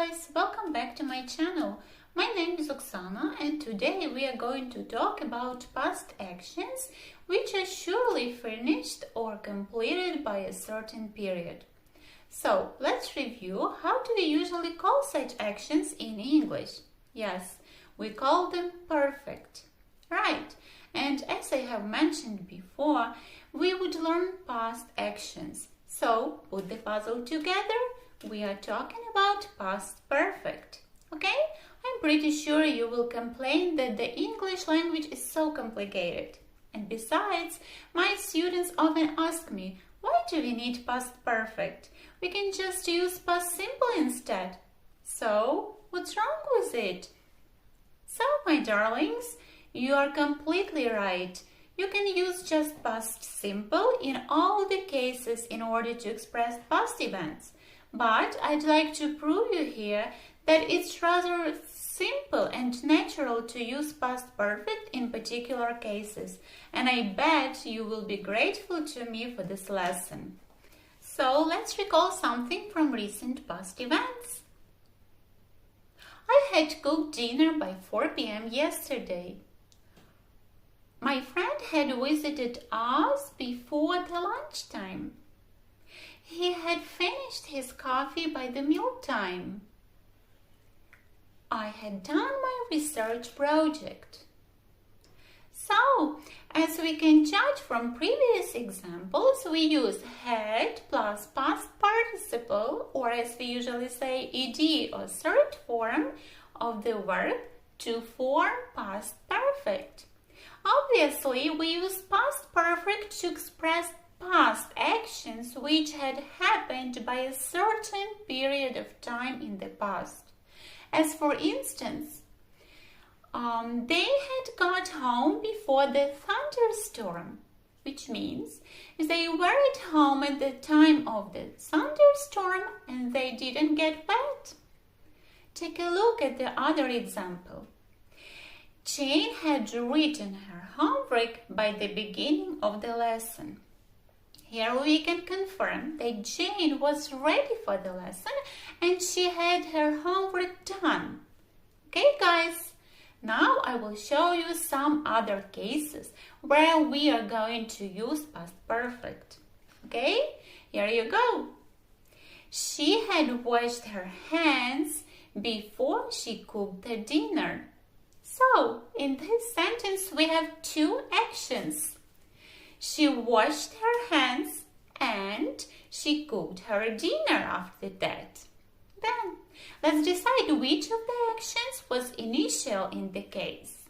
guys, welcome back to my channel. My name is Oksana and today we are going to talk about past actions which are surely finished or completed by a certain period. So let's review, how do we usually call such actions in English? Yes, we call them perfect. Right, and as I have mentioned before, we would learn past actions. So put the puzzle together. We are talking about past perfect, okay? I'm pretty sure you will complain that the English language is so complicated. And besides, my students often ask me, why do we need past perfect? We can just use past simple instead. So, what's wrong with it? So, my darlings, you are completely right. You can use just past simple in all the cases in order to express past events. But I'd like to prove you here that it's rather simple and natural to use past perfect in particular cases, and I bet you will be grateful to me for this lesson. So let's recall something from recent past events. I had cooked dinner by 4 p.m. yesterday. My friend had visited us before the lunchtime. He had finished his coffee by the mealtime. I had done my research project. So, as we can judge from previous examples, we use had plus past participle, or as we usually say, ed or third form of the verb to form past perfect. Obviously, we use past perfect to express past actions which had happened by a certain period of time in the past. As for instance, they had got home before the thunderstorm, which means they were at home at the time of the thunderstorm and they didn't get wet. Take a look at the other example. Jane had written her homework by the beginning of the lesson. Here we can confirm that Jane was ready for the lesson and she had her homework done. Okay, guys? Now I will show you some other cases where we are going to use past perfect. Okay? Here you go. She had washed her hands before she cooked the dinner. So, in this sentence we have two actions. She washed her hands and she cooked her dinner after that. Then, let's decide which of the actions was initial in the case.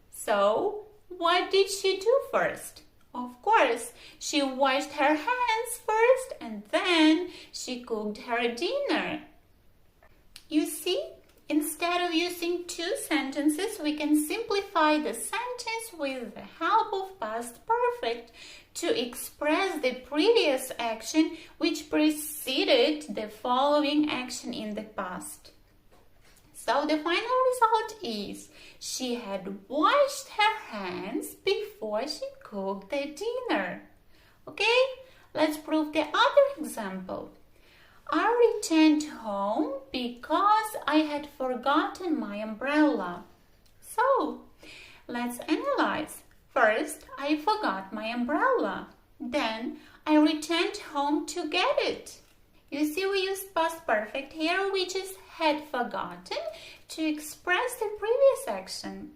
So, what did she do first? Of course, she washed her hands first and then she cooked her dinner. You see? Instead of using two sentences, we can simplify the sentence with the help of past perfect to express the previous action which preceded the following action in the past. So the final result is she had washed her hands before she cooked the dinner. Okay, let's prove the other example. I returned home because I had forgotten my umbrella. So, let's analyze. First, I forgot my umbrella. Then, I returned home to get it. You see, we used past perfect here, which is had forgotten, to express the previous action.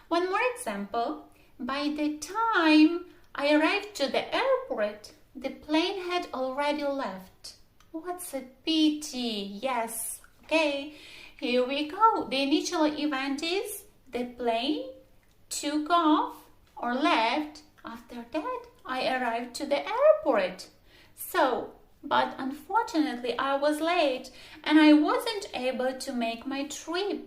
One more example. By the time I arrived to the airport, the plane had already left. What's a pity? Yes. Okay, here we go. The initial event is the plane took off or left. After that, I arrived to the airport. So, but unfortunately, I was late and I wasn't able to make my trip.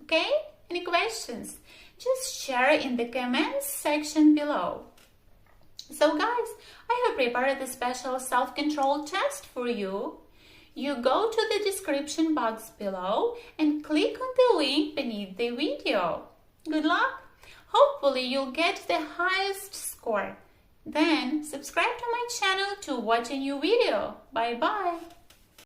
Okay? Any questions? Just share in the comments section below. So guys, I have prepared a special self-control test for you. You go to the description box below and click on the link beneath the video. Good luck! Hopefully you'll get the highest score. Then subscribe to my channel to watch a new video. Bye bye!